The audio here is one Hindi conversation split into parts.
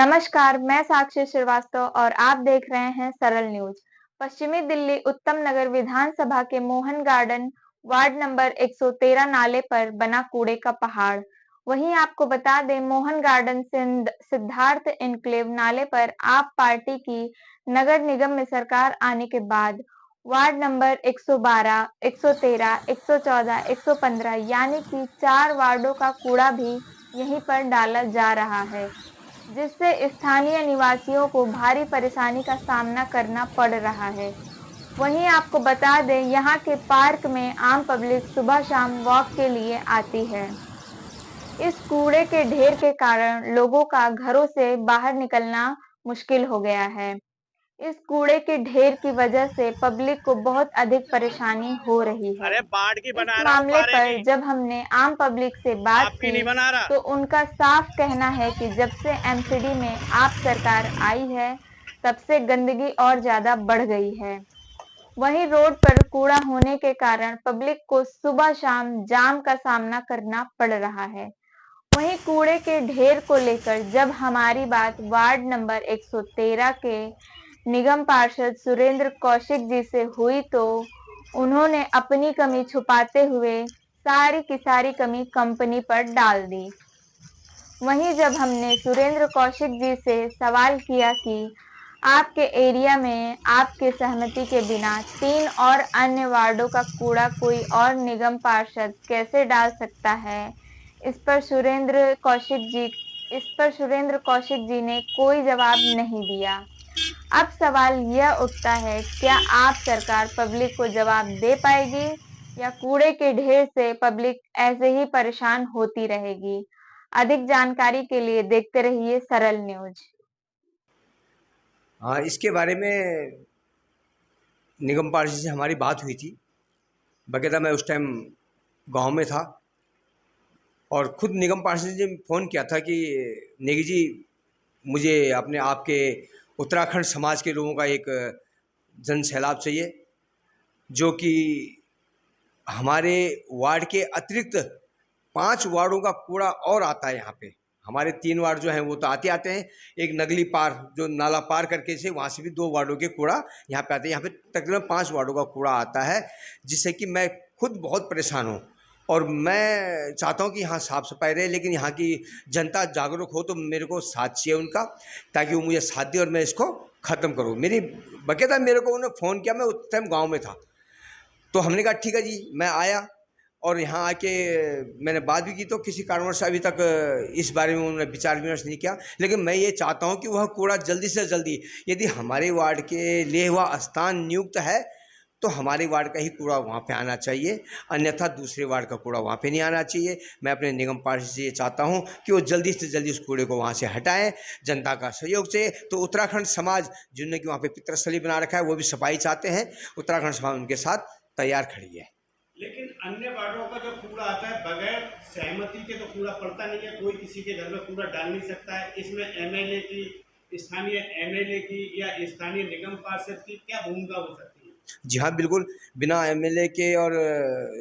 नमस्कार, मैं साक्षी श्रीवास्तव और आप देख रहे हैं सरल न्यूज। पश्चिमी दिल्ली उत्तम नगर विधानसभा के मोहन गार्डन वार्ड नंबर 113 नाले पर बना कूड़े का पहाड़। वहीं आपको बता दें, मोहन गार्डन सिद्धार्थ एन्क्लेव नाले पर आप पार्टी की नगर निगम में सरकार आने के बाद वार्ड नंबर 112, 113, 114, 115 यानी कि 4 वार्डों का कूड़ा भी यहीं पर डाला जा रहा है, जिससे स्थानीय निवासियों को भारी परेशानी का सामना करना पड़ रहा है। वहीं आपको बता दें, यहाँ के पार्क में आम पब्लिक सुबह-शाम वॉक के लिए आती है। इस कूड़े के ढेर के कारण लोगों का घरों से बाहर निकलना मुश्किल हो गया है। इस कूड़े के ढेर की वजह से पब्लिक को बहुत अधिक परेशानी हो रही है। अरे बाढ़ की इस बना रहा हूँ मामले पारे पर की। जब हमने आम पब्लिक से बात आपकी नहीं की, बना रहा। तो उनका साफ कहना है कि जब से एमसीडी में आप सरकार आई है, तब से गंदगी और ज्यादा बढ़ गई है। वहीं रोड पर कूड़ा होने के कारण पब्लिक को सुबह-शाम जाम का सामना करना पड़ रहा है। वहीं कूड़े के ढेर को लेकर जब हमारी बात वार्ड नंबर 113 के निगम पार्षद सुरेंद्र कौशिक जी से हुई, तो उन्होंने अपनी कमी छुपाते हुए सारी की सारी कमी कंपनी पर डाल दी। वहीं जब हमने सुरेंद्र कौशिक जी से सवाल किया कि आपके एरिया में आपके सहमति के बिना 3 और अन्य वार्डों का कूड़ा कोई और निगम पार्षद कैसे डाल सकता है, इस पर सुरेंद्र कौशिक जी ने कोई जवाब नहीं दिया। अब सवाल यह उठता है, क्या आप सरकार पब्लिक को जवाब दे पाएगी या कूड़े के ढेर से पब्लिक ऐसे ही परेशान होती रहेगी? अधिक जानकारी के लिए देखते रहिए सरल न्यूज। हाँ, इसके बारे में निगम पार्षद से हमारी बात हुई थी। बकायदा मैं उस टाइम गांव में था और खुद निगम पार्षद जी ने फ़ोन किया था कि नेगी जी, मुझे अपने आपके उत्तराखंड समाज के लोगों का एक जन सैलाब चाहिए, जो कि हमारे वार्ड के अतिरिक्त 5 वार्डों का कूड़ा और आता है यहाँ पे। हमारे 3 वार्ड जो हैं वो तो आते हैं, एक नगली पार जो नाला पार करके से वहाँ से भी 2 वार्डों के कूड़ा यहाँ पे आते हैं। यहाँ पे तकरीबन 5 वार्डों का कूड़ा आता है, जिससे कि मैं खुद बहुत परेशान हूँ और मैं चाहता हूँ कि यहाँ साफ़ सफाई रहे, लेकिन यहाँ की जनता जागरूक हो तो मेरे को साथ चाहिए उनका, ताकि वो मुझे साथ दे और मैं इसको ख़त्म करूँ। बकायदा मेरे को उन्होंने फ़ोन किया, मैं उस टाइम गाँव में था, तो हमने कहा ठीक है जी, मैं आया और यहाँ आके मैंने बात भी की, तो किसी कारणवश अभी तक इस बारे में उन्होंने विचार विमर्श नहीं किया। लेकिन मैं ये चाहता हूँ कि वह कूड़ा जल्दी से जल्दी, यदि हमारे वार्ड के लिए वह स्थान नियुक्त है तो हमारे वार्ड का ही कूड़ा वहाँ पे आना चाहिए, अन्यथा दूसरे वार्ड का कूड़ा वहाँ पे नहीं आना चाहिए। मैं अपने निगम पार्षद से ये चाहता हूँ कि वो जल्दी से जल्दी उस कूड़े को वहाँ से हटाएं, जनता का सहयोग से। तो उत्तराखंड समाज, जिन्होंने कि वहाँ पे पितृस्थली बना रखा है, वो भी सफाई चाहते हैं, उत्तराखंड समाज उनके साथ तैयार खड़ी है। लेकिन अन्य वार्डों का जो कूड़ा आता है बगैर सहमति के तो कूड़ा पड़ता नहीं है, कोई किसी के घर में कूड़ा डाल नहीं सकता है। इसमें एमएलए की, स्थानीय एमएलए की या स्थानीय निगम पार्षद की क्या भूमिका हो सकती है? जी हाँ, बिल्कुल, बिना एमएलए के और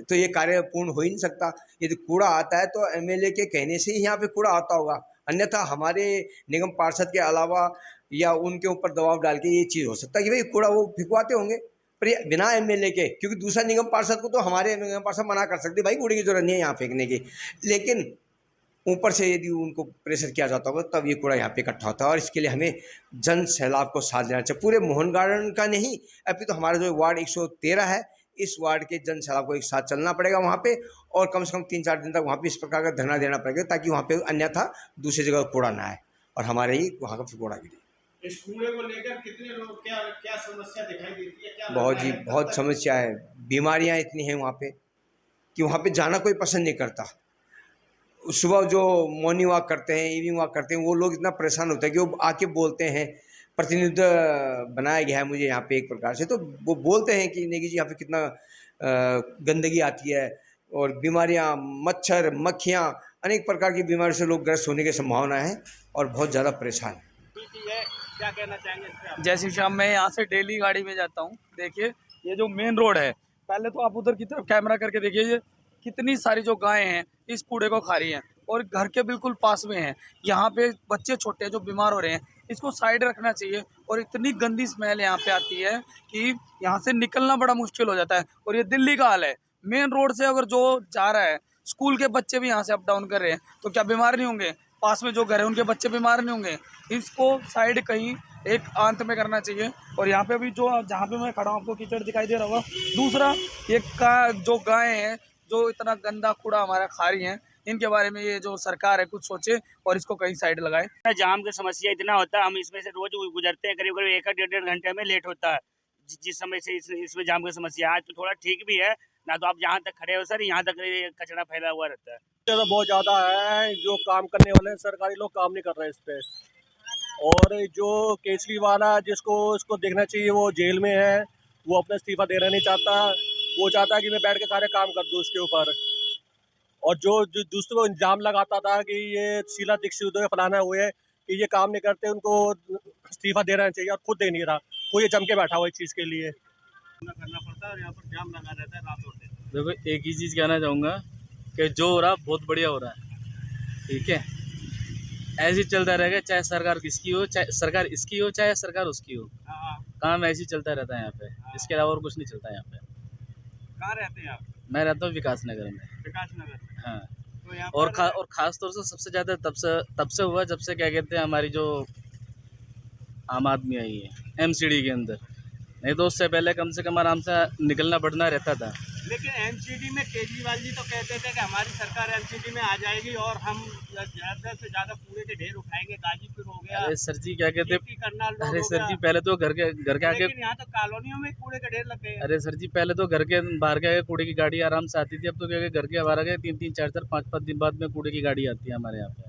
तो ये कार्य पूर्ण हो ही नहीं सकता। यदि कूड़ा आता है तो एमएलए के कहने से ही यहाँ पे कूड़ा आता होगा, अन्यथा हमारे निगम पार्षद के अलावा या उनके ऊपर दबाव डाल के ये चीज़ हो सकता है कि भाई कूड़ा वो फिकवाते होंगे, पर ये बिना एमएलए के, क्योंकि दूसरा निगम पार्षद को तो हमारे निगम पार्षद मना कर सकते, भाई कूड़े की जरूरत नहीं है यहाँ फेंकने की। लेकिन ऊपर से यदि उनको प्रेशर किया जाता होगा तब ये कूड़ा यहाँ पे इकट्ठा होता है, और इसके लिए हमें जन सैलाब को साथ लेना चाहिए। पूरे मोहन गार्डन का नहीं, अभी तो हमारा जो वार्ड 113 है, इस वार्ड के जन सैलाब को एक साथ चलना पड़ेगा वहाँ पे, और कम से कम 3-4 दिन तक वहाँ पे इस प्रकार का धरना देना पड़ेगा, ताकि वहाँ पे अन्यथा दूसरी जगह कूड़ा ना आए और हमारे ही वहाँ का फिर कूड़ा गिरे। इस कूड़े को लेकर कितने लोग क्या क्या समस्या दिखाई देती है, क्या बहुत लगता जी, है कब बहुत तक? समस्या है। बीमारियाँ इतनी हैं वहाँ पे कि वहाँ पे जाना कोई पसंद नहीं करता। सुबह जो मॉर्निंग वॉक करते हैं, इवनिंग वॉक करते हैं, वो लोग इतना परेशान होते हैं कि वो आके बोलते हैं, प्रतिनिधित्व बनाया गया है मुझे यहाँ पे एक प्रकार से, तो वो बोलते हैं कि नेगी जी यहाँ पे कितना गंदगी आती है और बीमारियाँ, मच्छर, मक्खियाँ, अनेक प्रकार की बीमारी से लोग ग्रस्त होने की संभावना है और बहुत ज़्यादा परेशान है। क्या कहना चाहेंगे इस पे आप? जय श्री श्याम। मैं यहाँ से डेली गाड़ी में जाता हूँ। देखिए, ये जो मेन रोड है, पहले तो आप उधर की तरफ कैमरा करके देखिए, ये कितनी सारी जो गायें हैं इस कूड़े को खा रही हैं, और घर के बिल्कुल पास में है। यहाँ पे बच्चे छोटे जो बीमार हो रहे हैं, इसको साइड रखना चाहिए। और इतनी गंदी स्मेल यहाँ पे आती है कि यहाँ से निकलना बड़ा मुश्किल हो जाता है। और ये दिल्ली का हाल है, मेन रोड से अगर जो जा रहा है, स्कूल के बच्चे भी यहाँ से अप डाउन कर रहे हैं, तो क्या बीमार नहीं होंगे? पास में जो घर है उनके बच्चे बीमार नहीं होंगे? इसको साइड कहीं एक अंत में करना चाहिए। और यहाँ पे भी जो जहाँ पे मैं खड़ा हूँ, आपको कीचड़ दिखाई दे रहा होगा। दूसरा, ये जो गाय हैं जो इतना गंदा कूड़ा हमारा खा रही हैं, इनके बारे में ये जो सरकार है कुछ सोचे और इसको कहीं साइड लगाए। जाम की समस्या इतना होता है, हम इसमें से रोज गुजरते हैं, करीब करीब 1-1.5 घंटे में लेट होता है। जिस समय से इसमें जाम की समस्या, आज तो थोड़ा ठीक भी है ना, तो आप जहाँ तक खड़े हो सर, यहाँ तक कचरा फैला हुआ रहता है। तो बहुत ज़्यादा है, जो काम करने वाले हैं सरकारी लोग काम नहीं कर रहे हैं इस पे। और जो केजरीवाल है, जिसको इसको देखना चाहिए, वो जेल में है, वो अपना इस्तीफा देना नहीं चाहता। वो चाहता है कि मैं बैठ के सारे काम कर दूँ उसके ऊपर। और जो दूसरों को इल्ज़ाम लगाता था कि ये शीला दीक्षित हुए फलाना हुए कि ये काम नहीं करते, उनको इस्तीफा देना चाहिए, और खुद दे नहीं रहा। कोई जम के बैठा हुआ इस चीज़ के लिए करना पड़ता है और यहाँ पर जाम लगा रहता है रात होते। देखो, एक ही चीज़ कहना चाहूँगा कि जो हो रहा बहुत बढ़िया हो रहा है, ठीक है। ऐसे ही चलता रहेगा, चाहे सरकार किसकी हो, चाहे सरकार इसकी हो, चाहे सरकार उसकी हो, काम ऐसे ही चलता रहता है यहाँ पे। इसके अलावा और कुछ नहीं चलता है यहाँ पे। कहाँ रहते हैं आप? मैं रहता हूँ विकास नगर में। विकास नगर। हाँ, तो यहाँ और पर ख़ास तौर से सबसे ज़्यादा तब से हुआ जब से क्या कहते हैं, हमारी जो आम आदमी आई है एमसीडी के अंदर। नहीं तो उससे पहले कम से कम आराम से निकलना बढ़ना रहता था। लेकिन एमसीडी में केजरीवाल जी तो कहते थे कि हमारी सरकार एमसीडी में आ जाएगी और हम ज़्यादा से ज़्यादा कूड़े के ढेर उठाएंगे। गाजीपुर हो गया, अरे सर जी, क्या कहते KP करनाल रोड अरे हो सर गया। जी, पहले तो घर के आगे, लेकिन यहाँ तो कॉलोनियों में कूड़े के ढेर लग गए हैं। अरे सर जी, पहले तो घर के बाहर के आगे कूड़े की गाड़ी आराम से आती थी। अब तो क्या घर के बाहर आगे 3-3, 4-4, 5-5 दिन बाद में कूड़े की गाड़ी आती है हमारे यहाँ पे,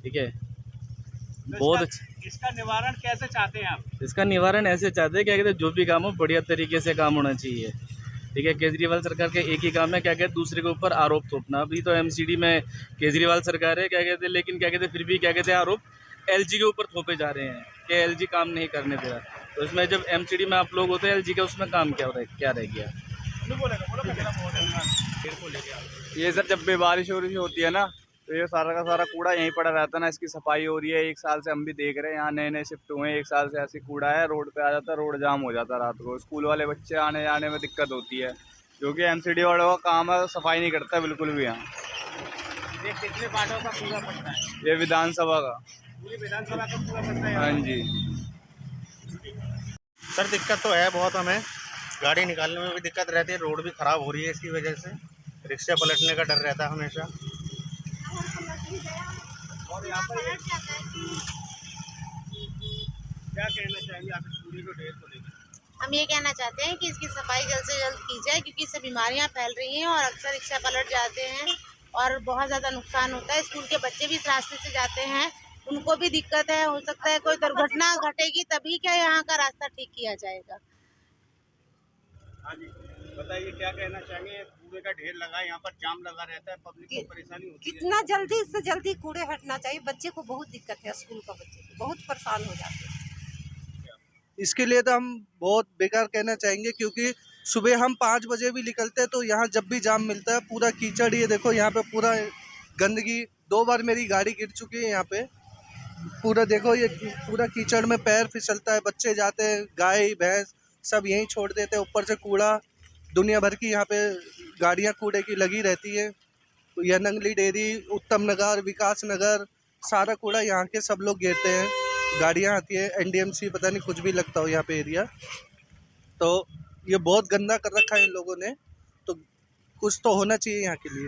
ठीक है। तो बहुत अच्छा। इसका निवारण कैसे चाहते हैं आप? इसका निवारण ऐसे चाहते हैं, क्या कहते हैं, जो भी काम हो बढ़िया तरीके से काम होना चाहिए, ठीक है। केजरीवाल सरकार के एक ही काम है, क्या कहते हैं, दूसरे के ऊपर आरोप थोपना। अभी तो एमसीडी में केजरीवाल सरकार है, क्या कहते हैं, लेकिन क्या कहते हैं, फिर भी क्या कहते हैं, आरोप एलजी के ऊपर थोपे जा रहे हैं कि एलजी काम नहीं करने दे रहा। तो इसमें जब एमसीडी में आप लोग होते हैं, एलजी का उसमें काम क्या रह गया? ये सर, जब भी बारिश होती है ना, तो ये सारा का सारा कूड़ा यहीं पड़ा रहता है ना। इसकी सफाई हो रही है, 1 साल से हम भी देख रहे हैं, यहाँ नए शिफ्ट हुए हैं, 1 साल से ऐसी कूड़ा है, रोड पे आ जाता है, रोड जाम हो जाता है रात को। स्कूल वाले बच्चे आने जाने में दिक्कत होती है, क्योंकि एमसीडी वालों का काम है, सफाई नहीं करता बिल्कुल भी यहाँ। ये कितने वार्डों का कूड़ा पड़ता है? ये विधानसभा का। पूरी विधानसभा का कूड़ा पड़ता है? हाँ जी सर, दिक्कत तो है बहुत, हमें गाड़ी निकालने में भी दिक्कत रहती है, रोड भी ख़राब हो रही है इसकी वजह से, रिक्शा पलटने का डर रहता है हमेशा। और यहाँ पर क्या कहना चाहेंगे आप इस कूड़े को ढेर को लेकर? हम ये कहना चाहते हैं कि इसकी सफाई जल्द से जल्द की जाए, क्योंकि इससे बीमारियां फैल रही हैं और अक्सर रिक्शा पलट जाते हैं और बहुत ज़्यादा नुकसान होता है। स्कूल के बच्चे भी इस रास्ते से जाते हैं, उनको भी दिक्कत है। हो सकता है कोई दुर्घटना घटेगी, तभी क्या यहाँ का रास्ता ठीक किया जाएगा। हाँ जी, बताइए क्या कहना चाहेंगे? कूड़े का ढेर लगा, यहाँ पर जाम लगा रहता है, पब्लिक को परेशानी होती है। कितना जल्दी से जल्दी कूड़े हटना चाहिए। बच्चे को बहुत दिक्कत है, स्कूल का बच्चे को बहुत परेशान हो जाते हैं। इसके लिए तो हम बहुत बेकार कहना चाहेंगे, क्योंकि सुबह हम 5 बजे भी निकलते हैं तो यहाँ जब भी जाम मिलता है पूरा कीचड़। ये देखो यहाँ पे पूरा गंदगी, 2 बार मेरी गाड़ी गिर चुकी है यहाँ पे। पूरा देखो, ये पूरा कीचड़ में पैर फिसलता है, बच्चे जाते हैं, गाय भैंस सब यहीं छोड़ देते हैं। ऊपर से कूड़ा दुनिया भर की यहाँ पे गाड़ियाँ कूड़े की लगी रहती है। तो यरनंगली डेयरी, उत्तम नगर, विकास नगर, सारा कूड़ा यहाँ के सब लोग गिरते हैं। गाड़ियाँ आती है, NDMC पता नहीं कुछ भी लगता हो यहाँ पे एरिया। तो ये बहुत गंदा कर रखा है इन लोगों ने, तो कुछ तो होना चाहिए यहाँ के लिए।